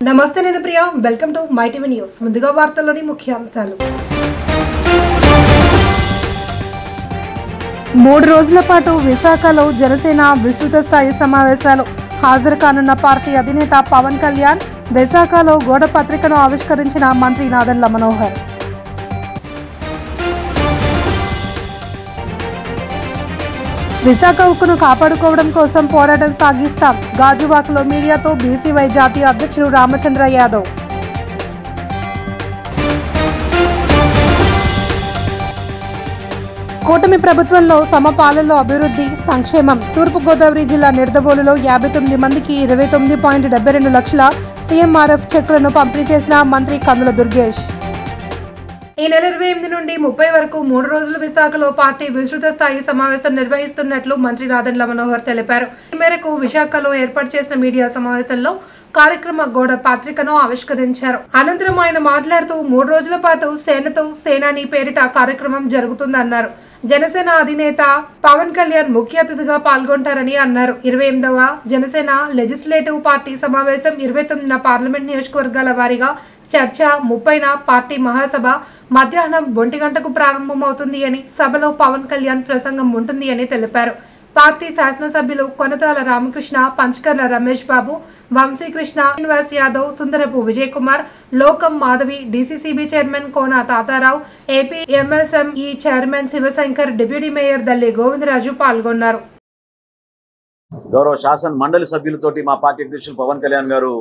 నమస్తే నేను Priya welcome to my TV news ముందుగా వార్తల్లోని ముఖ్యాంశాలు 3 రోజుల పాటు విశాఖలో జనసేన విస్తృత స్థాయి సమావేశాలు హాజరు కానున్న పార్టీ అధినేత పవన్ కళ్యాణ్ విశాఖలో గోడ పత్రికను ఆవిష్కరించిన మంత్రి నాదెండ్ల మనోహర్ విశాఖ ఉక్కును కాపాడుకోవడం కోసం పోరాటం సాగిస్తాం గాజువాకలో మీడియాతో బీసీవై జాతీయ అధ్యక్షుడు రామచంద్ర యాదవ్ కూటమి ప్రభుత్వంలో సమపాలనలో అభివృద్ధి సంక్షేమం తూర్పుగోదావరి జిల్లా నిడదవోలులో 59 మందికి 29.72 లక్షల సీఎంఆర్ఎఫ్ చెక్కులను పంపిణీ చేసిన మంత్రి కందుల దుర్గేష్ ఈ నెల 28 నుండి 30 వరకు 3 రోజులు విశాఖలో పార్టీ విస్తృత స్థాయి సమావేశం నిర్వహిస్తున్నట్లు మంత్రి నాదెండ్ల మనోహర్ తెలిపారు. ఈ మేరకు విశాఖలో ఏర్పాటు చేసిన మీడియా సమావేశంలో కార్యక్రమ గోడ పత్రికను ఆవిష్కరించారు. అనంతరం ఆయన మాట్లాడుతూ 3 రోజుల పాటు సేనతో సేనాని పేరిట కార్యక్రమం జరుగుతుందన్నారు. జనసేన అధినేత పవన్ కళ్యాణ్ ముఖ్య అతిథిగా పాల్గొంటారని అన్నారు. 28వ జనసేన లెజిస్లేటివ్ పార్టీ సమావేశం 29న పార్లమెంట్ నియోజకవర్గాల వారీగా చర్చ 30న పార్టీ మహాసభ మధ్యాహ్నం 1 గంటకు ప్రారంభమవుతుంది అని సభలో పవన్ కళ్యాణ్ ప్రసంగం ఉంటుంది అని తెలిపారు. పార్టీ శాసనసభ్యులు Konathala Ramakrishna, Panchakarla Ramesh Babu, Vamsikrishna, Srinivas Yadav, Sundarapu Vijay Kumar, Lokam Madhavi, DCCB chairman Kona Tatarao, AP MSME chairman Sivasankar, deputy mayor Dalli Govindaraju పాల్గొన్నారు. గౌరవ శాసన మండలి సభ్యులతోటి మా పార్టీ అధ్యక్షులు పవన్ కళ్యాణ్ గారు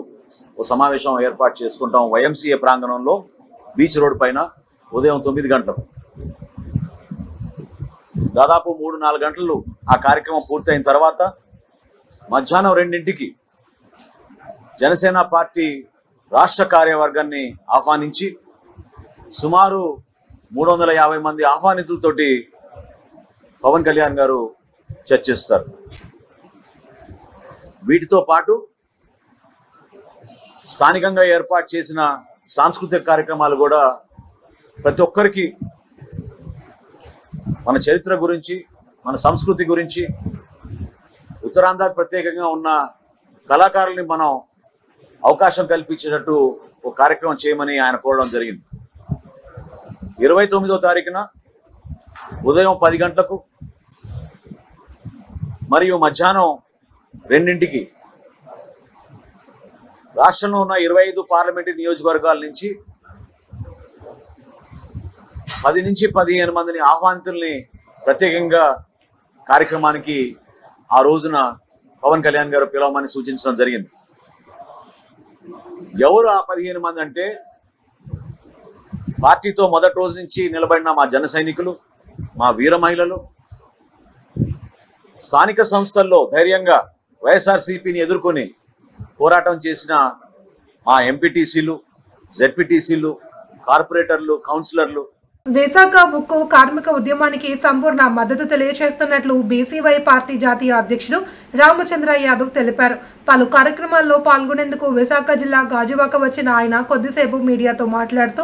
ఓ సమావేశం ఏర్పాటు చేసుకుంటాం. వైఎంసీఏ ప్రాంగణంలో బీచ్ రోడ్ పైన ఉదయం 9 గంటలకు దాదాపు 3-4 గంటలు ఆ కార్యక్రమం పూర్తయిన తర్వాత మధ్యాహ్నం 2ంటికి జనసేన పార్టీ రాష్ట్ర కార్యవర్గాన్ని ఆహ్వానించి సుమారు 350 మంది ఆహ్వానితులతోటి పవన్ కళ్యాణ్ గారు చర్చిస్తారు. వీటితో పాటు స్థానికంగా ఏర్పాటు చేసిన సాంస్కృతిక కార్యక్రమాలు కూడా ప్రతి ఒక్కరికి మన చరిత్ర గురించి, మన సంస్కృతి గురించి, ఉత్తరాంధ్రకు ప్రత్యేకంగా ఉన్న కళాకారుల్ని మనం అవకాశం కల్పించేటట్టు ఒక కార్యక్రమం చేయమని ఆయన కోరడం జరిగింది. 29వ తారీఖున ఉదయం 10 గంటలకు మరియు మధ్యాహ్నం 2ంటికి రాష్ట్రంలో ఉన్న 25 పార్లమెంటరీ నియోజకవర్గాల నుంచి 10 నుంచి 15 మందిని ఆహ్వానితుల్ని ప్రత్యేకంగా కార్యక్రమానికి ఆ రోజున పవన్ కళ్యాణ్ గారు పిలవమని సూచించడం జరిగింది. ఎవరు ఆ 15 మంది అంటే పార్టీతో మొదటి రోజు నుంచి నిలబడిన మా జన సైనికులు, మా వీర మహిళలు, స్థానిక సంస్థల్లో ధైర్యంగా వైఎస్ఆర్సీపీని ఎదుర్కొని పోరాటం చేసిన మా ఎంపీటీసీలు, జెడ్పీటీసీలు, కార్పొరేటర్లు, కౌన్సిలర్లు. విశాఖ ఉక్కు కార్మిక ఉద్యమానికి సంపూర్ణ మద్దతు తెలియజేస్తున్నట్లు బీసీవై పార్టీ జాతీయ అధ్యక్షుడు రామచంద్ర యాదవ్ తెలిపారు. పలు కార్యక్రమాల్లో పాల్గొనేందుకు విశాఖ జిల్లా గాజువాక వచ్చిన ఆయన కొద్దిసేపు మీడియాతో మాట్లాడుతూ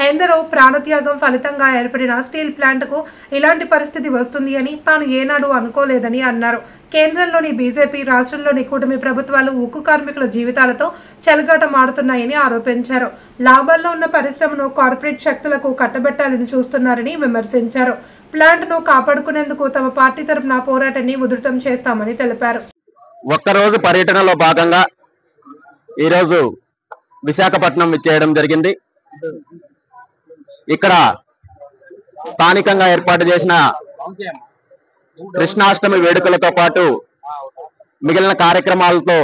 ఎందరో ప్రాణత్యాగం ఫలితంగా ఏర్పడిన స్టీల్ ప్లాంట్కు ఇలాంటి పరిస్థితి వస్తుంది అని తాను ఏనాడు అనుకోలేదని అన్నారు. కేంద్రంలోని బీజేపీ, రాష్ట్రంలోని కూటమి ప్రభుత్వాలు ఉక్కు కార్మికుల జీవితాలతో చెలగాటమాడుతున్నాయని ఆరోపించారు. లాభాల్లో ఉన్న పరిశ్రమను కార్పొరేట్ శక్తులకు కట్టబెట్టాలని చూస్తున్నారని విమర్శించారు. ప్లాంట్ను కాపాడుకునేందుకు తమ పార్టీ తరపున పోరాటాన్ని ఉధృతం చేస్తామని తెలిపారు. ఒక్కరోజు పర్యటనలో భాగంగా ఈరోజు విశాఖపట్నం విచ్చేయడం జరిగింది. ఇక్కడ స్థానికంగా ఏర్పాటు చేసిన కృష్ణాష్టమి వేడుకలతో పాటు మిగిలిన కార్యక్రమాలతో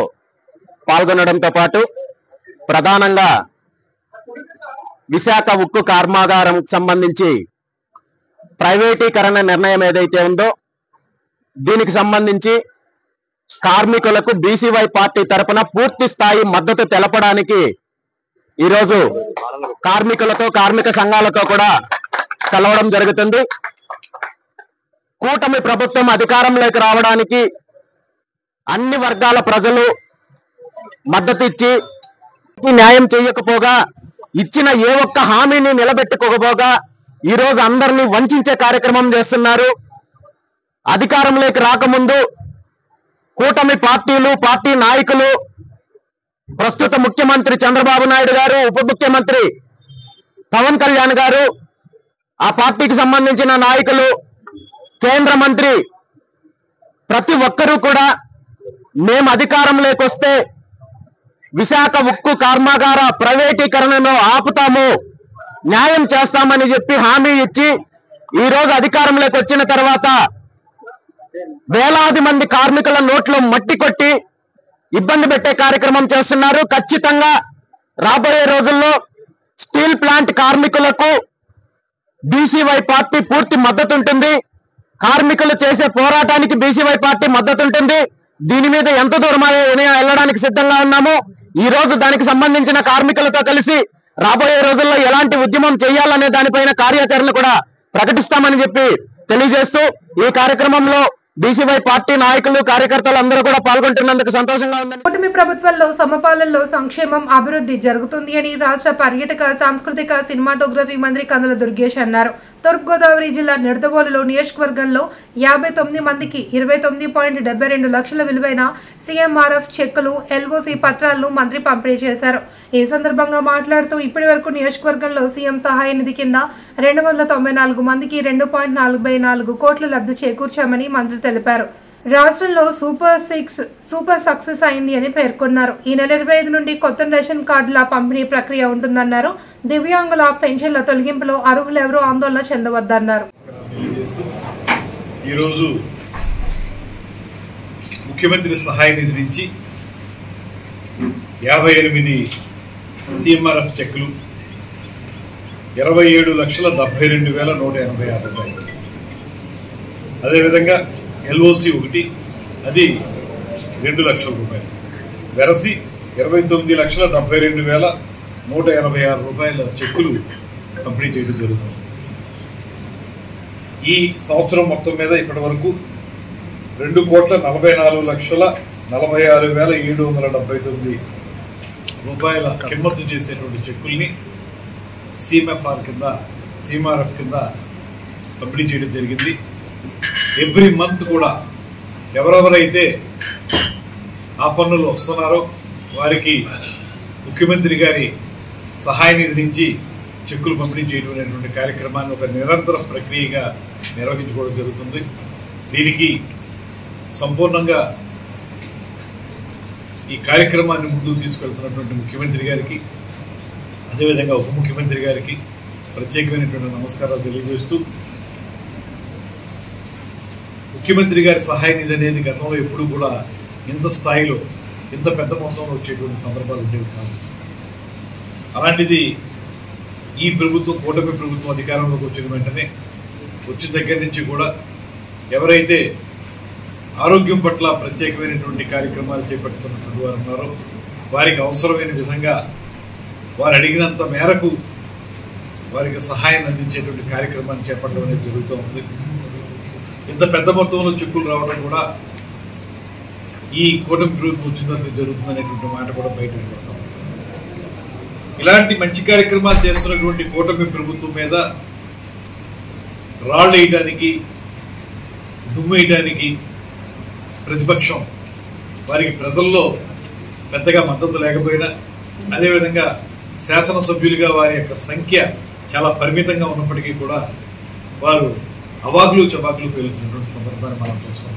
పాల్గొనడంతో పాటు ప్రధానంగా విశాఖ ఉక్కు కర్మాగారం సంబంధించి ప్రైవేటీకరణ నిర్ణయం ఏదైతే ఉందో దీనికి సంబంధించి కార్మికులకు బీసీవై పార్టీ తరపున పూర్తి స్థాయి మద్దతు తెలపడానికి ఈరోజు కార్మికులతో, కార్మిక సంఘాలతో కూడా కలవడం జరుగుతుంది. కూటమి ప్రభుత్వం అధికారంలోకి రావడానికి అన్ని వర్గాల ప్రజలు మద్దతు ఇచ్చి న్యాయం చేయకపోగా, ఇచ్చిన ఏ ఒక్క హామీని నిలబెట్టుకోకపోగా ఈరోజు అందరినీ వంచే కార్యక్రమం చేస్తున్నారు. అధికారంలోకి రాకముందు కూటమి పార్టీలు, పార్టీ నాయకులు ప్రస్తుత ముఖ్యమంత్రి చంద్రబాబు నాయుడు గారు, ఉప ముఖ్యమంత్రి పవన్ కళ్యాణ్ గారు, ఆ పార్టీకి సంబంధించిన నాయకులు, కేంద్ర మంత్రి ప్రతి ఒక్కరూ కూడా మేము అధికారంలోకి వస్తే విశాఖ ఉక్కు కర్మాగార ప్రైవేటీకరణను ఆపుతాము, న్యాయం చేస్తామని చెప్పి హామీ ఇచ్చి ఈ రోజు అధికారంలోకి వచ్చిన తర్వాత వేలాది మంది కార్మికుల నోట్లో మట్టి కొట్టి ఇబ్బంది పెట్టే కార్యక్రమం చేస్తున్నారు. ఖచ్చితంగా రాబోయే రోజుల్లో స్టీల్ ప్లాంట్ కార్మికులకు బీసీవై పార్టీ పూర్తి మద్దతు ఉంటుంది. కార్మికులు చేసే పోరాటానికి బీసీవై పార్టీ మద్దతు ఉంటుంది. దీని మీద ఎంత దూరం వెళ్ళడానికి సిద్ధంగా ఉన్నామో ఈ రోజు దానికి సంబంధించిన కార్మికులతో కలిసి రాబోయే రోజుల్లో ఎలాంటి ఉద్యమం చేయాలనే దానిపైన కార్యాచరణ కూడా ప్రకటిస్తామని చెప్పి తెలియజేస్తూ ఈ కార్యక్రమంలో బీసీవై పార్టీ నాయకులు, కార్యకర్తలు అందరూ కూడా పాల్గొంటున్నందుకు సంతోషంగా ఉందని. కూటమి ప్రభుత్వంలో సమపాలనలో సంక్షేమం, అభివృద్ధి జరుగుతుంది అని రాష్ట్ర పర్యాటక, సాంస్కృతిక, సినిమాటోగ్రఫీ మంత్రి కందుల దుర్గేష్ అన్నారు. తూర్పుగోదావరి జిల్లా నిడదవోలులో నియోజకవర్గంలో 59 మందికి 29.72 లక్షల విలువైన సీఎంఆర్ఎఫ్ చెక్కులు, ఎల్ఓసి పత్రాలను మంత్రి పంపిణీ చేశారు. ఈ సందర్భంగా మాట్లాడుతూ ఇప్పటి వరకు నియోజకవర్గంలో సీఎం సహాయ నిధి కింద 294 మందికి 2.44 కోట్ల లబ్ధి చేకూర్చామని మంత్రి తెలిపారు. రాష్ట్రంలో సూపర్ సక్సెస్ అయింది అని పేర్కొన్నారు. ఈ నెల 25 నుండి కొత్త రేషన్ కార్డుల పంపిణీ ప్రక్రియ ఉంటుందన్నారు. దివ్యాంగుల పెన్షన్ల తొలగింపులో అర్హులెవరూ ఆందోళన చెందవద్దన్నారు. ఈరోజు ముఖ్యమంత్రి సహాయ నిధి నుంచి 58 సీఎంఆర్ఎఫ్ చెక్కులు, 27,72,186 రూపాయలు. అదేవిధంగా ఎల్ఓసి ఒకటి, అది 2 లక్షల రూపాయలు. వెరసి 29,72,186 రూపాయల చెక్కులు పంపిణీ చేయడం జరుగుతుంది. ఈ సంవత్సరం మొత్తం మీద ఇప్పటి వరకు 2,44,46,779 రూపాయల కిమ్మత్తు చేసేటువంటి చెక్కుల్ని సీఎంఆర్ఎఫ్ కింద పంపిణీ చేయడం జరిగింది. ఎవ్రీ మంత్ కూడా ఎవరెవరైతే ఆ పన్నులు వస్తున్నారో వారికి ముఖ్యమంత్రి గారి సహాయ నిధి నుంచి చెక్కులు పంపిణీ చేయడం అనేటువంటి కార్యక్రమాన్ని ఒక నిరంతర ప్రక్రియగా నిర్వహించుకోవడం జరుగుతుంది. దీనికి సంపూర్ణంగా ఈ కార్యక్రమాన్ని ముందుకు తీసుకెళ్తున్నటువంటి ముఖ్యమంత్రి గారికి, అదేవిధంగా ఉప ముఖ్యమంత్రి గారికి ప్రత్యేకమైనటువంటి నమస్కారాలు తెలియజేస్తూ, ముఖ్యమంత్రి గారి సహాయ నిధి అనేది గతంలో ఎప్పుడు కూడా ఇంత స్థాయిలో, ఇంత పెద్ద మొత్తంలో వచ్చేటువంటి సందర్భాలు ఉండేవి కాదు. అలాంటిది ఈ ప్రభుత్వం, కూటమి ప్రభుత్వం అధికారంలోకి వచ్చిన వెంటనే, వచ్చిన దగ్గర నుంచి కూడా ఎవరైతే ఆరోగ్యం పట్ల ప్రత్యేకమైనటువంటి కార్యక్రమాలు చేపడుతున్నటువంటి వారు ఉన్నారో వారికి అవసరమైన విధంగా వారు అడిగినంత మేరకు వారికి సహాయం అందించేటువంటి కార్యక్రమాన్ని చేపట్టడం అనేది జరుగుతూ ఉంది. ఇంత పెద్ద మొత్తంలో చెక్కులు రావడం కూడా ఈ కూటమి ప్రభుత్వం వచ్చిన తర్వాత జరుగుతుందనేటువంటి మాట కూడా బయట వినపడతాం. ఇలాంటి మంచి కార్యక్రమాలు చేస్తున్నటువంటి కూటమి ప్రభుత్వం మీద రాళ్ళు వేయడానికి, దుమ్ము వేయడానికి ప్రతిపక్షం, వారికి ప్రజల్లో పెద్దగా మద్దతు లేకపోయినా, అదేవిధంగా శాసనసభ్యులుగా వారి యొక్క సంఖ్య చాలా పరిమితంగా ఉన్నప్పటికీ కూడా వారు అవాకులు చవాకులు పేలుతున్నటువంటి సందర్భాన్ని మనం చూస్తాం.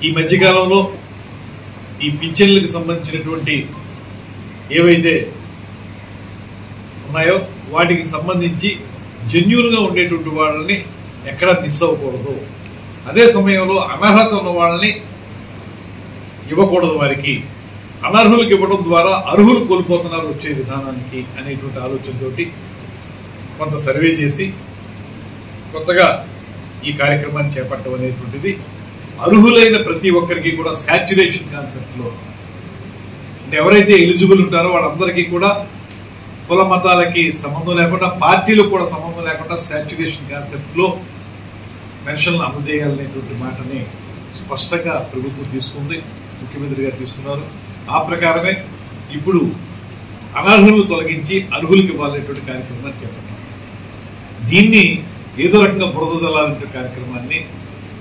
ఈ మధ్యకాలంలో ఈ పింఛన్లకు సంబంధించినటువంటి ఏవైతే ఉన్నాయో వాటికి సంబంధించి జెన్యూన్గా ఉండేటువంటి వాళ్ళని ఎక్కడా మిస్ అవ్వకూడదు, అదే సమయంలో అనర్హత ఉన్న వాళ్ళని ఇవ్వకూడదు, వారికి అనర్హులకు ఇవ్వడం ద్వారా అర్హులు కోల్పోతున్నారు వచ్చే విధానానికి అనేటువంటి ఆలోచనతో కొంత సర్వే చేసి కొత్తగా ఈ కార్యక్రమాన్ని చేపట్టడం అనేటువంటిది అర్హులైన ప్రతి ఒక్కరికి కూడా శాచ్యురేషన్ కాన్సెప్ట్లో, అంటే ఎవరైతే ఎలిజిబుల్ ఉంటారో వాళ్ళందరికీ కూడా కుల మతాలకి సంబంధం లేకుండా, పార్టీలకు కూడా సంబంధం లేకుండా శాచ్యురేషన్ కాన్సెప్ట్లో పెన్షన్లు అందజేయాలనేటువంటి మాటని స్పష్టంగా ప్రభుత్వం తీసుకుంది, ముఖ్యమంత్రి గారు తీసుకున్నారు. ఆ ప్రకారమే ఇప్పుడు అనర్హులు తొలగించి అర్హులకు ఇవ్వాలనేటువంటి కార్యక్రమాన్ని చేపట్టారు. దీన్ని ఏదో రకంగా బురద జల్లాలనే కార్యక్రమాన్ని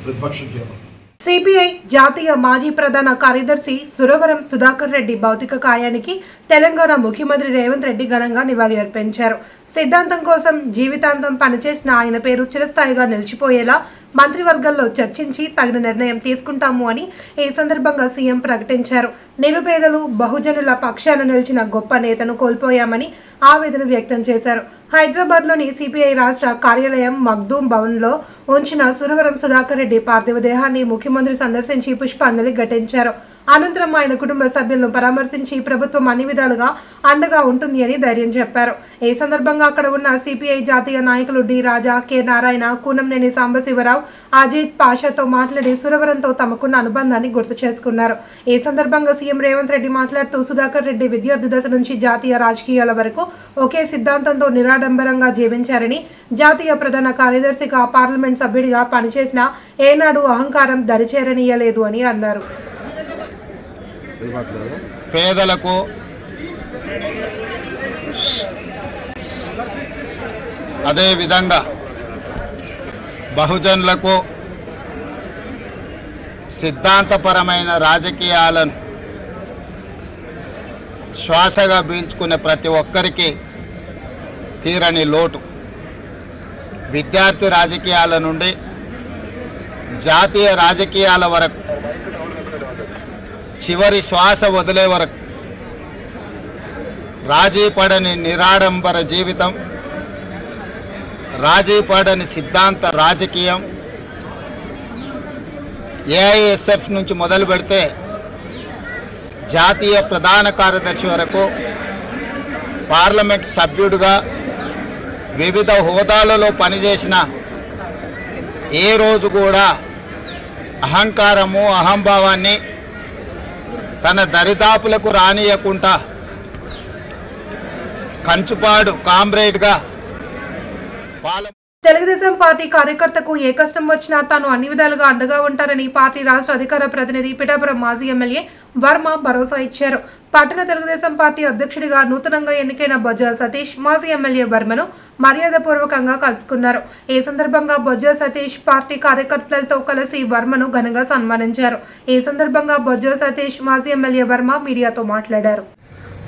ప్రతిపక్షం చేపట్టారు. సిపిఐ జాతీయ మాజీ ప్రధాన కార్యదర్శి సురవరం సుధాకర్ రెడ్డి భౌతిక కాయానికి తెలంగాణ ముఖ్యమంత్రి రేవంత్ రెడ్డి ఘనంగా నివాళి అర్పించారు. సిద్ధాంతం కోసం జీవితాంతం పనిచేసిన ఆయన పేరు చిరస్థాయిగా నిలిచిపోయేలా మంత్రివర్గంలో చర్చించి తగిన నిర్ణయం తీసుకుంటాము అని ఈ సందర్భంగా సీఎం ప్రకటించారు. నిరుపేదలు బహుజనుల పక్షాన నిలిచిన గొప్ప నేతను కోల్పోయామని ఆవేదన వ్యక్తం చేశారు. హైదరాబాద్లోని సిపిఐ రాష్ట్ర కార్యాలయం మగ్దూమ్ భవన్లో ఉంచిన సురవరం సుధాకర్ రెడ్డి పార్థివ దేహాన్ని ముఖ్యమంత్రి సందర్శించి పుష్పాంజలి ఘటించారు. అనంతరం ఆయన కుటుంబ సభ్యులను పరామర్శించి ప్రభుత్వం అన్ని విధాలుగా అండగా ఉంటుంది అని ధైర్యం చెప్పారు. ఈ సందర్భంగా అక్కడ ఉన్న సిపిఐ జాతీయ నాయకులు డి రాజా, కె నారాయణ, కూనంనేని సాంబశివరావు, అజిత్ పాషాతో మాట్లాడి సురవరంతో తమకున్న అనుబంధాన్ని గుర్తు చేసుకున్నారు. ఈ సందర్భంగా సీఎం రేవంత్ రెడ్డి మాట్లాడుతూ సుధాకర్ రెడ్డి విద్యార్థి దశ నుంచి జాతీయ రాజకీయాల వరకు ఒకే సిద్ధాంతంతో నిరాడంబరంగా జీవించారని, జాతీయ ప్రధాన కార్యదర్శిగా పార్లమెంట్ సభ్యుడిగా పనిచేసిన ఏనాడు అహంకారం దరిచేరనీయలేదు అని అన్నారు. పేదలకు అదేవిధంగా బహుజనులకు సిద్ధాంతపరమైన రాజకీయాలను శ్వాసగా పీల్చుకునే ప్రతి ఒక్కరికి తీరని లోటు. విద్యార్థి రాజకీయాల నుండి జాతీయ రాజకీయాల వరకు చివరి శ్వాస వదిలే వరకు రాజీ పడని నిరాడంబర జీవితం, రాజీ పడని సిద్ధాంత రాజకీయం, ఏఐఎస్ఎఫ్ నుంచి మొదలు పెడితే జాతీయ ప్రధాన కార్యదర్శి వరకు పార్లమెంట్ సభ్యుడిగా వివిధ హోదాలలో పనిచేసిన ఏ రోజు కూడా అహంకారము, అహంభావాన్ని తన దరిదాపులకు రానియకుండా కంచుపాడు కామ్రేడ్గా తెలుగుదేశం పార్టీ కార్యకర్తకు ఏ కష్టం వచ్చినా తాను అన్ని విధాలుగా అండగా ఉంటారని పార్టీ రాష్ట్ర అధికార ప్రతినిధి పిఠాపురం మాజీ ఎమ్మెల్యే వర్మ భరోసా ఇచ్చారు. పట్టణ తెలుగుదేశం పార్టీ అధ్యక్షుడిగా నూతనంగా ఎన్నికైన బొజ్జ సతీష్ మాజీ ఎమ్మెల్యే వర్మను మర్యాదపూర్వకంగా కలుసుకున్నారు. ఈ సందర్భంగా బొజ్జ సతీష్ పార్టీ కార్యకర్తలతో కలిసి వర్మను ఘనంగా సన్మానించారు. ఈ సందర్భంగా బొజ్జ సతీష్ మాజీ ఎమ్మెల్యే వర్మ మీడియాతో మాట్లాడారు.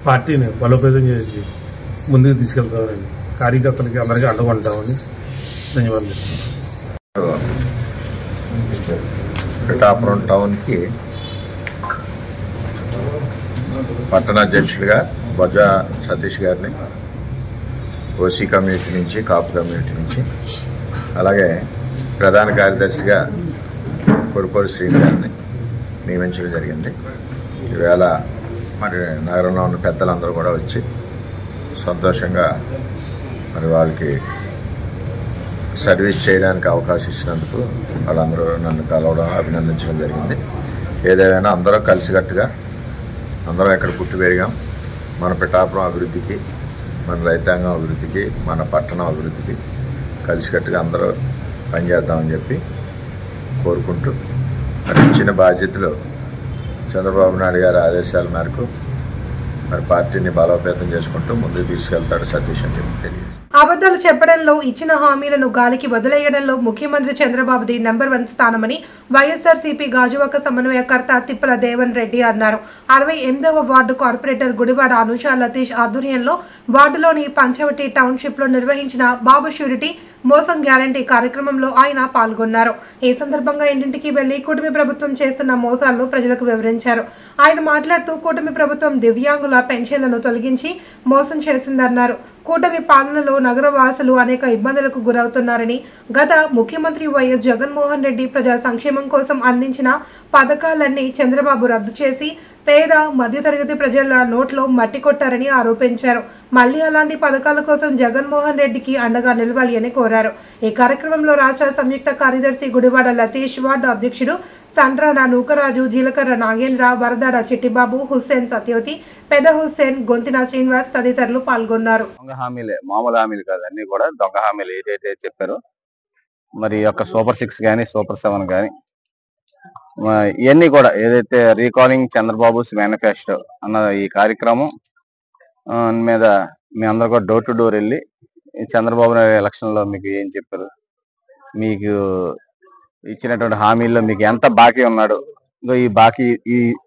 పార్టీని బలోపేతం చేసి ముందుకు తీసుకెళ్తామని, కార్యకర్తలకి అందరికీ అండగా ఉంటామని ధన్యవాదాలు. పిఠాపురం టౌన్కి పట్టణాధ్యక్షుడిగా బొజ్జ సతీష్ గారిని ఓసీ కమ్యూనిటీ నుంచి, కాపు కమ్యూనిటీ నుంచి, అలాగే ప్రధాన కార్యదర్శిగా కొరుపూరి శ్రీని గారిని నియమించడం జరిగింది. ఈవేళ మరి నగరంలో ఉన్న పెద్దలందరూ కూడా వచ్చి సంతోషంగా మరి వాళ్ళకి సర్వీస్ చేయడానికి అవకాశం ఇచ్చినందుకు వాళ్ళందరూ నన్ను కలవడం, అభినందించడం జరిగింది. ఏదేమైనా అందరూ కలిసికట్టుగా అందరం ఇక్కడ పుట్టి పెరిగాం. మన పిఠాపురం అభివృద్ధికి, మన రైతాంగం అభివృద్ధికి, మన పట్టణం అభివృద్ధికి కలిసికట్టుగా అందరూ పనిచేద్దామని చెప్పి కోరుకుంటూ, మరి ఇచ్చిన బాధ్యతలు చంద్రబాబు నాయుడు గారి ఆదేశాల మేరకు మరి పార్టీని బలోపేతం చేసుకుంటూ ముందుకు తీసుకెళ్తాడు సతీష్ అని చెప్పి తెలియజేస్తాను. అబద్ధాలు చెప్పడంలో, ఇచ్చిన హామీలను గాలికి వదిలేయడంలో ముఖ్యమంత్రి చంద్రబాబుది నెంబర్ 1 స్థానమని వైఎస్ఆర్సీపీ గాజువాక సమన్వయకర్త తిప్పల దేవన్ రెడ్డి అన్నారు. 68వ వార్డు కార్పొరేటర్ గుడివాడ అనుషా లతీష్ ఆధ్వర్యంలో వార్డులోని పంచవటి టౌన్షిప్లో నిర్వహించిన బాబు ష్యూరిటీ మోసం గ్యారంటీ కార్యక్రమంలో ఆయన పాల్గొన్నారు. ఈ సందర్భంగా ఇంటింటికి వెళ్లి కూటమి ప్రభుత్వం చేస్తున్న మోసాలను ప్రజలకు వివరించారు. ఆయన మాట్లాడుతూ కూటమి ప్రభుత్వం దివ్యాంగుల పెన్షన్లను తొలగించి మోసం చేసిందన్నారు. కూటమి పాలనలో నగర వాసులు అనేక ఇబ్బందులకు గురవుతున్నారని, గత ముఖ్యమంత్రి వైఎస్ జగన్మోహన్ రెడ్డి ప్రజా సంక్షేమం కోసం అందించిన పథకాలన్నీ చంద్రబాబు రద్దు చేసి పేద మధ్యతరగతి ప్రజల నోట్లో మట్టి కొట్టారని ఆరోపించారు. మళ్లీ అలాంటి పథకాల కోసం జగన్మోహన్ రెడ్డికి అండగా నిలవాలి అని కోరారు. ఈ కార్యక్రమంలో రాష్ట్ర సంయుక్త కార్యదర్శి గుడివాడ లతీష్, వార్డు అధ్యక్షుడు సండ్రాన నూకరాజు, జీలకర్ర నాగేంద్ర, వరదాడ చిట్టిబాబు, హుస్సేన్ సత్యవతి, పెద్ద హుస్సేన్, గొంతిన శ్రీనివాస్ తదితరులు పాల్గొన్నారు. దొంగ హామీలే, మామూలు హామీలు కాదు, అన్ని కూడా దొంగ హామీలు ఏదైతే చెప్పారో, మరి యొక్క సూపర్ 6 కానీ సూపర్ 7 కానీ ఇవన్నీ కూడా ఏదైతే రీకాలింగ్ చంద్రబాబుస్ మేనిఫెస్టో అన్న ఈ కార్యక్రమం మీద మీ అందరూ కూడా డోర్ టు డోర్ వెళ్ళి చంద్రబాబు నాయుడు ఎలక్షన్లో మీకు ఏం చెప్పారు, మీకు ఇచ్చినటువంటి హామీల్లో మీకు ఎంత బాకీ ఉన్నాడు,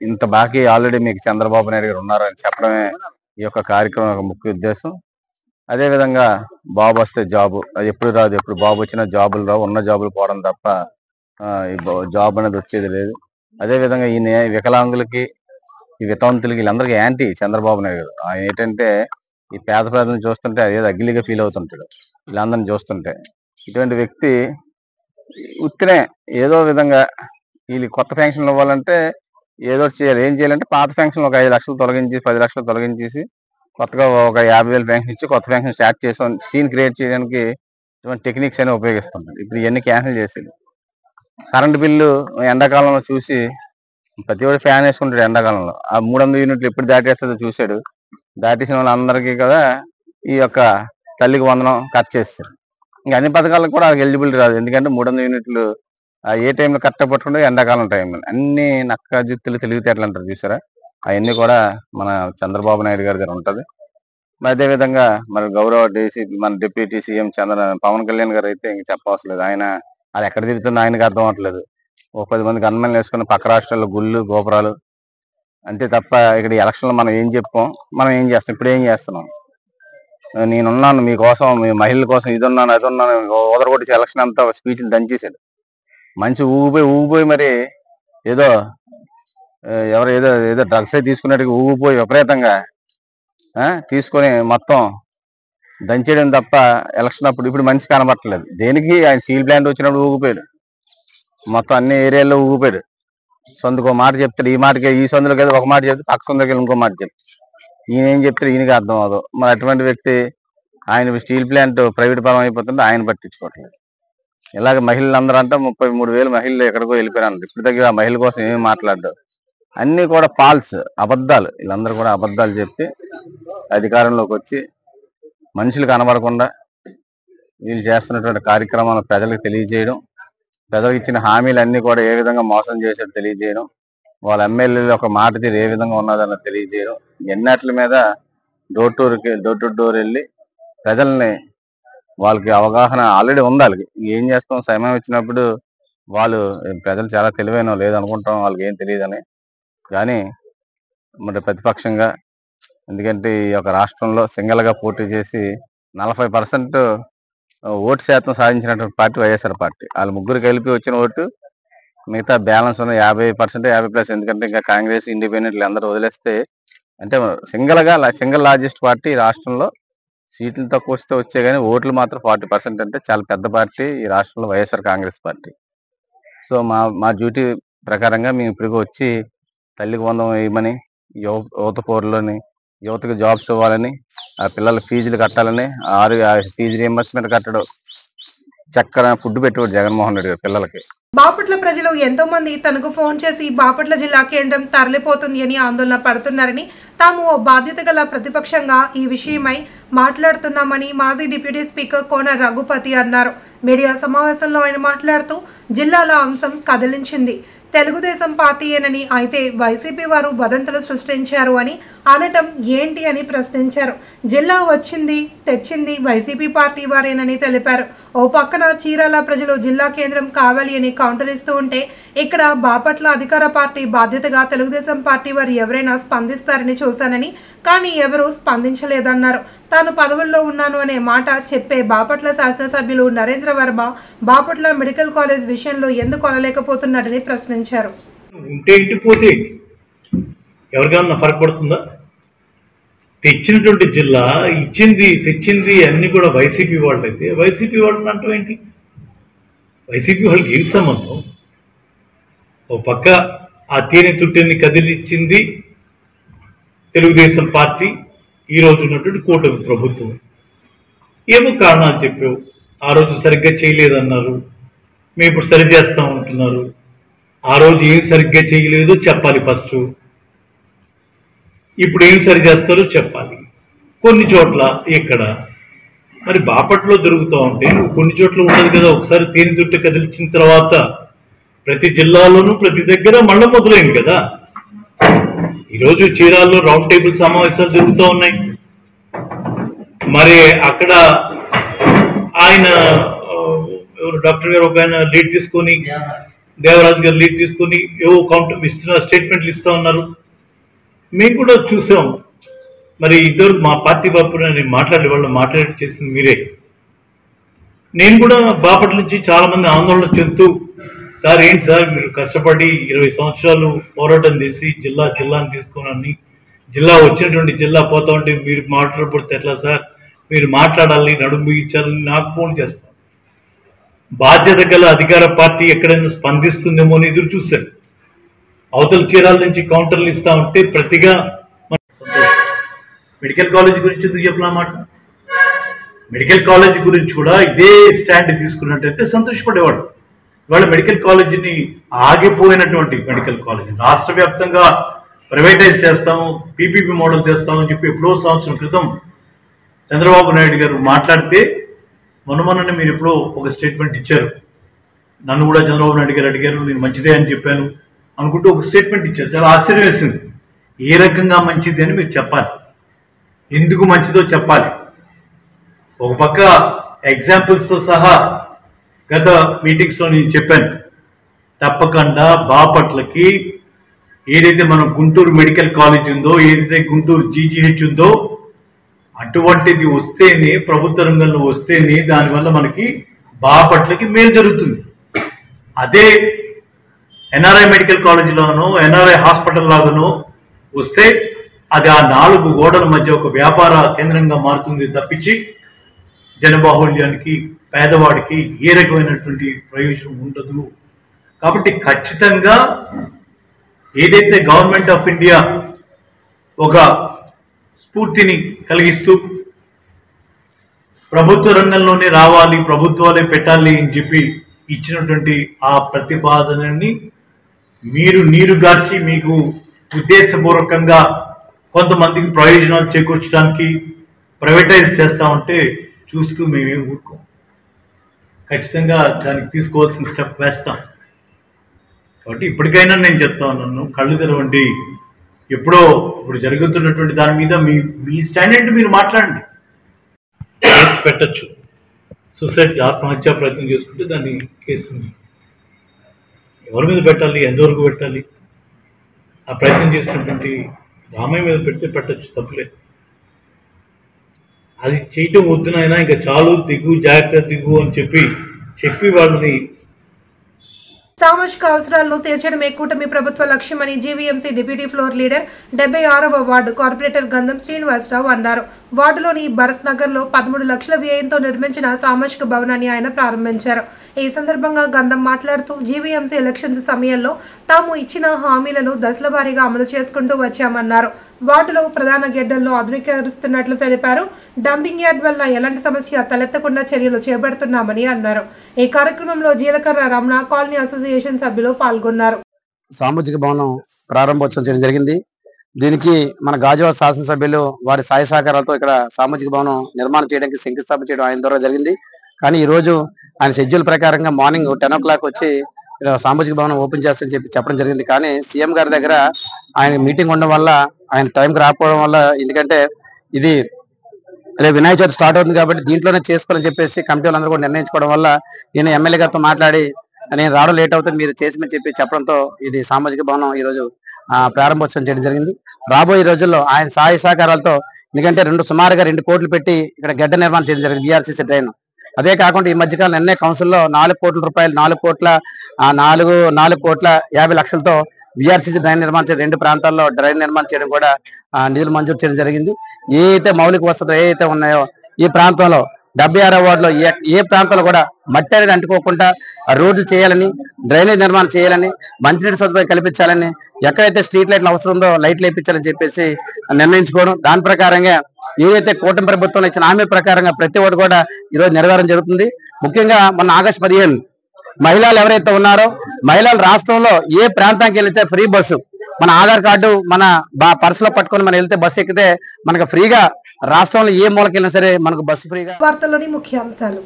ఇంత బాకీ ఆల్రెడీ మీకు చంద్రబాబు నాయుడు గారు ఉన్నారని చెప్పడమే ఈ యొక్క కార్యక్రమం యొక్క ముఖ్య ఉద్దేశం. అదేవిధంగా బాబు వస్తే జాబు, అది ఎప్పుడు రాదు, ఎప్పుడు బాబు వచ్చినా జాబులు రావు, ఉన్న జాబులు పోవడం తప్ప జాబ్ అనేది వచ్చేది లేదు. అదేవిధంగా ఈ వికలాంగులకి, ఈ వితంతులకి, వీళ్ళందరికీ యాంటీ చంద్రబాబు నాయుడు గారు. ఆయన ఏంటంటే ఈ పేద ప్రజలను చూస్తుంటే ఏదో అగ్లీగా ఫీల్ అవుతుంటాడు వీళ్ళందరిని చూస్తుంటే. ఇటువంటి వ్యక్తి ఉత్తినే ఏదో విధంగా వీళ్ళు కొత్త పెన్షన్లు ఇవ్వాలంటే ఏదో చేయాలి. ఏం చేయాలంటే పాత పెన్షన్లు ఒక 5 లక్షలు తొలగించి 10 లక్షలు తొలగించేసి కొత్తగా ఒక 50,000 పెన్షన్ ఇచ్చి కొత్త పెన్షన్ స్టార్ట్ చేసాం, సీన్ క్రియేట్ చేయడానికి ఇటువంటి టెక్నిక్స్ అని ఉపయోగిస్తుంటారు. ఇప్పుడు ఇవన్నీ క్యాన్సిల్ చేసేది. కరెంటు బిల్లు ఎండాకాలంలో చూసి ప్రతి ఒక్కటి ఫ్యాన్ వేసుకుంటాడు ఎండాకాలంలో. ఆ 300 యూనిట్లు ఎప్పుడు దాటేస్తుందో చూశాడు. దాటేసిన వాళ్ళందరికీ కదా ఈ యొక్క తల్లికి వందనం కట్ చేస్తారు. ఇంకా అన్ని పథకాలకు కూడా ఎలిజిబిలిటీ రాదు, ఎందుకంటే 300 యూనిట్లు ఏ టైంలో కరెక్ట్ పట్టుకుంటే ఎండాకాలం టైంలో. అన్ని నక్క జుత్తులు తెలివితేటలు అంటారు చూసారా, అవన్నీ కూడా మన చంద్రబాబు నాయుడు గారి దగ్గర ఉంటుంది. మరి అదేవిధంగా మరి గౌరవ మన డిప్యూటీ సీఎం పవన్ కళ్యాణ్ గారు అయితే ఇంక చెప్పవసరం లేదు. ఆయన అది ఎక్కడ తిరుగుతుందో ఆయనకు అర్థం అవ్వట్లేదు. ఒక 10 మంది గన్మెన్లు వేసుకుని పక్క రాష్ట్రాల్లో గుళ్ళు గోపురాలు అంతే తప్ప ఇక్కడ ఎలక్షన్లో మనం ఏం చెప్పాం, మనం ఏం చేస్తాం, ఇప్పుడు ఏం చేస్తున్నాం. నేనున్నాను మీకోసం, మీ మహిళల కోసం, ఇది ఉన్నాను అది ఉన్నాను, ఓదరగొట్టి ఎలక్షన్ అంతా స్పీచ్లు దంచేశాడు. మంచి ఊగిపోయి మరి ఏదో ఎవరు ఏదో ఏదో డ్రగ్స్ తీసుకున్నట్టుగా ఊగిపోయి విపరీతంగా తీసుకొని మొత్తం దంచేయడం తప్ప ఎలక్షన్ అప్పుడు ఇప్పుడు మనిషి కనబట్టలేదు. దేనికి ఆయన స్టీల్ ప్లాంట్ వచ్చినప్పుడు ఊగిపోయాడు, మొత్తం అన్ని ఏరియాల్లో ఊగిపోయాడు. సొందుకు మాట చెప్తాడు, ఈ మాటకి ఈ సొందులోకి వెళ్ళి ఒక మాట చెప్తే పక్క సొందులోకి వెళ్ళి ఇంకో మాట చెప్తాడు. ఈయన ఏం చెప్తాడు ఈయనకి అర్థం అవ్వదు. మరి అటువంటి వ్యక్తి ఆయన స్టీల్ ప్లాంట్ ప్రైవేట్ పరం అయిపోతుంటే ఆయన పట్టించుకోవట్లేదు. ఇలాగ మహిళలందరూ అంతా 33,000 మహిళలు ఎక్కడికో వెళ్ళిపోయారు. ఇప్పుడు దగ్గర ఆ మహిళల కోసం ఏమి మాట్లాడ్డారు, అన్నీ కూడా ఫాల్స్, అబద్ధాలు. వీళ్ళందరూ కూడా అబద్ధాలు చెప్పి అధికారంలోకి వచ్చి మనుషులు కనబడకుండా వీళ్ళు చేస్తున్నటువంటి కార్యక్రమాలు ప్రజలకు తెలియజేయడం, ప్రజలకు ఇచ్చిన హామీలు అన్నీ కూడా ఏ విధంగా మోసం చేశాడో తెలియజేయడం, వాళ్ళ ఎమ్మెల్యేలు ఒక మాట తీరు ఏ విధంగా ఉన్నదన్న తెలియజేయడం, ఎన్నట్ల మీద డోర్ టు డోర్ వెళ్ళి ప్రజల్ని వాళ్ళకి అవగాహన ఆల్రెడీ ఉండాలి. ఏం చేస్తాం, సమయం వచ్చినప్పుడు వాళ్ళు ప్రజలు చాలా తెలివైన లేదనుకుంటాం, వాళ్ళకి ఏం తెలియదని. కానీ మరి ప్రతిపక్షంగా, ఎందుకంటే ఈ యొక్క రాష్ట్రంలో సింగల్గా పోటీ చేసి 40% ఓటు శాతం సాధించినటువంటి పార్టీ వైఎస్ఆర్ పార్టీ. వాళ్ళు ముగ్గురు కలిపి వచ్చిన ఓటు, మిగతా బ్యాలెన్స్ ఉన్న 50%, 50+, ఎందుకంటే ఇంకా కాంగ్రెస్ ఇండిపెండెంట్లు అందరూ వదిలేస్తే, అంటే సింగిల్ లార్జెస్ట్ పార్టీ రాష్ట్రంలో. సీట్లు తక్కువ వస్తే వచ్చే కానీ ఓట్లు మాత్రం 40%, అంటే చాలా పెద్ద పార్టీ ఈ రాష్ట్రంలో వైఎస్ఆర్ కాంగ్రెస్ పార్టీ. సో మా డ్యూటీ ప్రకారంగా మేము ఇప్పుడు వచ్చి తల్లికి వందనం వేయమని, యువత పోరులోని యువతకు జాబ్స్ ఇవ్వాలని, ఆ పిల్లల ఫీజులు కట్టాలని, ఫీజు రియంబర్స్మెంట్ కట్టడం, చక్కర ఫుడ్ పెట్టేవాడు జగన్మోహన్ రెడ్డి గారు పిల్లలకి. బాపట్ల ప్రజలు ఎంతో మంది తనకు ఫోన్ చేసి బాపట్ల జిల్లా కేంద్రం తరలిపోతుంది అని ఆందోళన పడుతున్నారని, తాము ఓ బాధ్యత గల ప్రతిపక్షంగా ఈ విషయమై మాట్లాడుతున్నామని మాజీ డిప్యూటీ స్పీకర్ కోన రఘుపతి అన్నారు. మీడియా సమావేశంలో ఆయన మాట్లాడుతూ జిల్లాల అంశం కదిలించింది తెలుగుదేశం పార్టీయేనని, అయితే వైసీపీ వారు వదంతులు సృష్టించారు అని అనటం ఏంటి అని ప్రశ్నించారు. జిల్లా తెచ్చింది వైసీపీ పార్టీ వారేనని తెలిపారు. ఓ పక్కన చీరాల ప్రజలు జిల్లా కేంద్రం కావాలి అని కౌంటర్ ఇస్తూ ఉంటే, ఇక్కడ బాపట్ల అధికార పార్టీ బాధ్యతగా తెలుగుదేశం పార్టీ వారు ఎవరైనా స్పందిస్తారని చూశానని, కానీ ఎవరూ స్పందించలేదన్నారు. తాను పదవుల్లో ఉన్నాను అనే మాట చెప్పే బాపట్ల శాసనసభ్యులు నరేంద్ర వర్మ బాపట్ల మెడికల్ కాలేజ్ విషయంలో ఎందుకు అనలేకపోతున్నాడని ప్రశ్నించారు. ఉంటే ఇంటి పోతే ఏంటి, ఎవరికైనా ఫరక్ పడుతుందా? తెచ్చినటువంటి జిల్లా తెచ్చింది అన్ని కూడా వైసీపీ వాళ్ళైతే వైసీపీ వాళ్ళని అంటాం ఏంటి? వైసీపీ వాళ్ళకి ఏంటి సంబంధం? ఓ పక్క ఆ తేనె తుట్టెని కదిలిచ్చింది తెలుగుదేశం పార్టీ, ఈరోజు ఉన్నటువంటి కూటమి ప్రభుత్వం. ఏమో కారణాలు చెప్పావు, ఆ రోజు సరిగ్గా చేయలేదన్నారు, మేము ఇప్పుడు సరి చేస్తామంటున్నారు. ఆ రోజు ఏం సరిగ్గా చేయలేదో చెప్పాలి ఫస్ట్, ఇప్పుడు ఏం సరి చేస్తారో చెప్పాలి. కొన్ని చోట్ల ఇక్కడ మరి బాపట్లో జరుగుతూ ఉంటే నువ్వు కొన్ని చోట్ల ఉండదు కదా. ఒకసారి తేనె తుట్టె కదిలించిన తర్వాత ప్రతి జిల్లాలోనూ ప్రతి దగ్గర మళ్ళీ మొదలైంది కదా. ఈరోజు చీరాల్లో రౌండ్ టేబుల్ సమావేశాలు జరుగుతూ ఉన్నాయి. మరి అక్కడ ఆయన ఎవరు డాక్టర్ గారు ఒక ఆయన లీడ్ తీసుకొని, దేవరాజు గారు లీడ్ తీసుకొని ఏవో కౌంటర్ ఇస్తున్న స్టేట్మెంట్లు ఇస్తూ ఉన్నారు. మేము కూడా చూసాం. మరి ఇద్దరు మా పార్టీ వైపున నేను మాట్లాడి చేసింది మీరే. నేను కూడా బాపట్ల నుంచి చాలా మంది ఆందోళన చెందుతూ, సార్ ఏంటి సార్ మీరు కష్టపడి 20 సంవత్సరాలు పోరాటం చేసి జిల్లాని తీసుకుని జిల్లా వచ్చినటువంటి జిల్లా పోతా ఉంటే మీరు మాట్లాడబడితే ఎట్లా సార్, మీరు మాట్లాడాలి, నడుము బిగించాలని నాకు ఫోన్ చేస్తాను. బాధ్యత గల అధికార పార్టీ ఎక్కడైనా స్పందిస్తుందేమో అని ఎదురు చూశాను. అవతల చీరాల నుంచి కౌంటర్లు ఇస్తా ఉంటే ప్రతిగా సంతోషం. మెడికల్ కాలేజ్ గురించి ఎందుకు చెప్పినమాట, మెడికల్ కాలేజ్ గురించి కూడా ఇదే స్టాండ్ తీసుకున్నట్టయితే సంతోషపడేవాడు. ఇవాళ మెడికల్ కాలేజీని ఆగిపోయినటువంటి మెడికల్ కాలేజీ రాష్ట్ర వ్యాప్తంగా ప్రైవేటైజ్ చేస్తాము, పీపీపీ మోడల్ చేస్తామని చెప్పి ఎప్పుడో సంవత్సరం క్రితం చంద్రబాబు నాయుడు గారు మాట్లాడితే మొన్ననే మీరు ఎప్పుడో ఒక స్టేట్మెంట్ ఇచ్చారు. నన్ను కూడా చంద్రబాబు నాయుడు గారు అడిగారు, నేను మంచిదే అని చెప్పాను అనుకుంటూ ఒక స్టేట్మెంట్ ఇచ్చారు. చాలా ఆశ్చర్యం వేసింది. ఏ రకంగా మంచిది అని మీరు చెప్పాలి, ఎందుకు మంచిదో చెప్పాలి. ఒక పక్క ఎగ్జాంపుల్స్తో సహా గత మీటింగ్స్లో నేను చెప్పాను, తప్పకుండా బాపట్లకి ఏదైతే మన గుంటూరు మెడికల్ కాలేజ్ ఉందో, ఏదైతే గుంటూరు జీజీహెచ్ ఉందో అటువంటిది వస్తేనే, ప్రభుత్వ రంగంలో వస్తేనే దానివల్ల మనకి బాపట్లకి మేలు జరుగుతుంది. అదే ఎన్ఆర్ఐ మెడికల్ కాలేజీలోనో ఎన్ఆర్ఐ హాస్పిటల్ లాగానో వస్తే అది ఆ 4 గోడల మధ్య ఒక వ్యాపార కేంద్రంగా మారుతుంది తప్పించి జనబాహుళ్యానికి, పేదవాడికి ఏ రకమైనటువంటి ప్రయోజనం ఉండదు. కాబట్టి ఖచ్చితంగా ఏదైతే గవర్నమెంట్ ఆఫ్ ఇండియా ఒక స్ఫూర్తిని కలిగిస్తూ ప్రభుత్వ రంగంలోనే రావాలి, ప్రభుత్వాలే పెట్టాలి అని చెప్పి ఇచ్చినటువంటి ఆ ప్రతిపాదనని మీరు నీరుగార్చి మీకు ఉద్దేశపూర్వకంగా కొంతమందికి ప్రయోజనాలు చేకూర్చడానికి ప్రైవేటైజ్ చేస్తా ఉంటే చూస్తూ మేమేం ఊరుకోం. ఖచ్చితంగా దానికి తీసుకోవాల్సిన స్టెప్ వేస్తాం. కాబట్టి ఇప్పటికైనా నేను చెప్తా ఉన్నాను, కళ్ళు తెరవండి. ఇప్పుడు జరుగుతున్నటువంటి దాని మీద మీ స్టాండర్డ్ మీరు మాట్లాడండి. కేసు పెట్టచ్చు, సూసైడ్ ఆత్మహత్య ప్రయత్నం చేసుకుంటే దాన్ని కేసు ఎవరి మీద పెట్టాలి, ఎంతవరకు పెట్టాలి, ఆ ప్రయత్నం చేసినటువంటి రామయ్య మీద పెడితే పెట్టచ్చు, తప్పులేదు. అది చేయటం వద్దునైనా ఇంకా చాలు, దిగు, జాగ్రత్త దిగు అని చెప్పి వాళ్ళని సామాజిక అవసరాలను తీర్చడమే కూటమి ప్రభుత్వ లక్ష్యమని జీవీఎంసీ డిప్యూటీ ఫ్లోర్ లీడర్ 76వ వార్డు కార్పొరేటర్ గంధం శ్రీనివాసరావు అన్నారు. వార్డులోని భరత్ నగర్లో 13 లక్షల వ్యయంతో నిర్మించిన సామాజిక భవనాన్ని ఆయన ప్రారంభించారు. ఈ సందర్భంగా గంధం మాట్లాడుతూ జీవీఎంసీ ఎలక్షన్స్ సమయంలో తాము ఇచ్చిన హామీలను దశల వారీగా అమలు చేసుకుంటూ వచ్చామన్నారు. వార్డులో ప్రధాన గెడ్డలను ఆధునీకరిస్తున్నట్లు తెలిపారు. డంపింగ్ యార్డ్ వల్ల ఎలాంటి సమస్య తలెత్తకుండా చర్యలు చేపడుతున్నామని అన్నారు. ఈ కార్యక్రమంలో జీలకర్ర రమణ కాలనీ అసోసియేషన్ సభ్యులు పాల్గొన్నారు. సామాజిక భవనం ప్రారంభోత్సవం చేయడం జరిగింది. దీనికి మన గాజువాక శాసనసభ్యులు వారి సాయ సహకారాలతో ఇక్కడ సామాజిక భవనం నిర్మాణం చేయడానికి శంకుస్థాపన చేయడం ఆయన ద్వారా జరిగింది. కానీ ఈ రోజు ఆయన షెడ్యూల్ ప్రకారంగా మార్నింగ్ 10 o'clock వచ్చి సామాజిక భవనం ఓపెన్ చేస్తారని చెప్పడం జరిగింది. కానీ సీఎం గారి దగ్గర ఆయన మీటింగ్ ఉండడం వల్ల ఆయన టైంకి రాకపోవడం వల్ల, ఎందుకంటే ఇది రేపు వినాయక చవితి స్టార్ట్ అవుతుంది కాబట్టి దీంట్లోనే చేసుకోవాలని చెప్పేసి కమిటీ వాళ్ళందరూ కూడా నిర్ణయించుకోవడం వల్ల నేను ఎమ్మెల్యే గారితో మాట్లాడి నేను రావడం లేట్ అవుతుంది, మీరు చేసిమని చెప్పడంతో ఇది సామాజిక భవనం ఈరోజు ప్రారంభోత్సవం చేయడం జరిగింది. రాబోయే రోజుల్లో ఆయన సహాయ సహకారాలతో, ఎందుకంటే సుమారుగా 2 కోట్లు పెట్టి ఇక్కడ గడ్డ నిర్మాణం చేయడం జరిగింది, బీఆర్సీసీ డ్రైన్. అదే కాకుండా ఈ మధ్యకాలం ఎన్ఏ కౌన్సిల్లో 4 కోట్ల రూపాయలు 4 కోట్ల 50 లక్షలతో బీఆర్సీసీ డ్రైన్ నిర్మాణం చేయడం, 2 ప్రాంతాల్లో డ్రైన్ నిర్మాణం చేయడం కూడా నిధులు మంజూరు చేయడం జరిగింది. ఏ అయితే మౌలిక వసతులు ఏవైతే ఉన్నాయో ఈ ప్రాంతంలో 76వ వార్డులో ఏ ప్రాంతంలో కూడా మట్టి అనేది అంటుకోకుండా రోడ్లు చేయాలని, డ్రైనేజ్ నిర్మాణం చేయాలని, మంచినీటి సదుపాయం కల్పించాలని, ఎక్కడైతే స్ట్రీట్ లైట్లు అవసరం ఉందో లైట్లు వేయించాలని చెప్పేసి నిర్ణయించుకోవడం. దాని ప్రకారంగా ఏదైతే కూటమి ప్రభుత్వం ఇచ్చిన హామీ ప్రకారంగా ప్రతి ఒక్కటి కూడా ఈరోజు నెరవేరడం జరుగుతుంది. ముఖ్యంగా మొన్న ఆగస్టు 15 మహిళలు ఎవరైతే ఉన్నారో మహిళలు రాష్ట్రంలో ఏ ప్రాంతానికి వెళ్తే ఫ్రీ బస్సు, మన ఆధార్ కార్డు మన పర్సులో పట్టుకొని మనం వెళ్తే బస్సు ఎక్కితే మనకు ఫ్రీగా, రాష్ట్రంలో ఏ మూలకి వెళ్ళినా సరే మనకు బస్సు ఫ్రీగా. వార్తల్లోని ముఖ్యాంశాలు.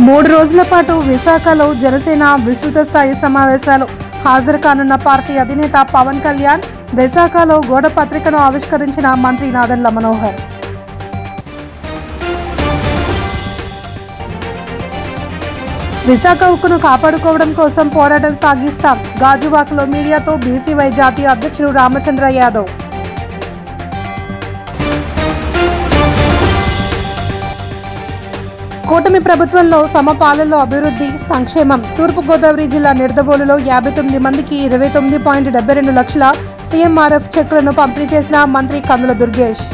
3 రోజుల పాటు విశాఖలో జనసేన విస్తృత స్థాయి సమావేశాలు. హాజరు కానున్న పార్టీ అధినేత పవన్ కళ్యాణ్. విశాఖలో గోడ పత్రికను ఆవిష్కరించిన మంత్రి నాదెండ్ల మనోహర్. విశాఖ ఉక్కును కాపాడుకోవడం కోసం పోరాటం సాగిస్తాం. గాజువాకలో మీడియాతో బీసీవై జాతీయ అధ్యక్షుడు రామచంద్ర యాదవ్. కూటమి ప్రభుత్వంలో సమపాలనలో అభివృద్ధి, సంక్షేమం. తూర్పుగోదావరి జిల్లా నిడదవోలులో 59 మందికి 29.72 లక్షల సీఎంఆర్ఎఫ్ చెక్కులను పంపిణీ చేసిన మంత్రి కందుల దుర్గేష్.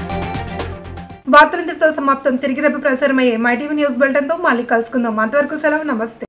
వార్తలంతటితో సమాప్తం. తిరిగి రేపు ప్రసారమయ్యే మైటీవీ న్యూస్ బులెటిన్తో మళ్ళీ కలుసుకుందాం. అంతవరకు సెలవు. నమస్తే.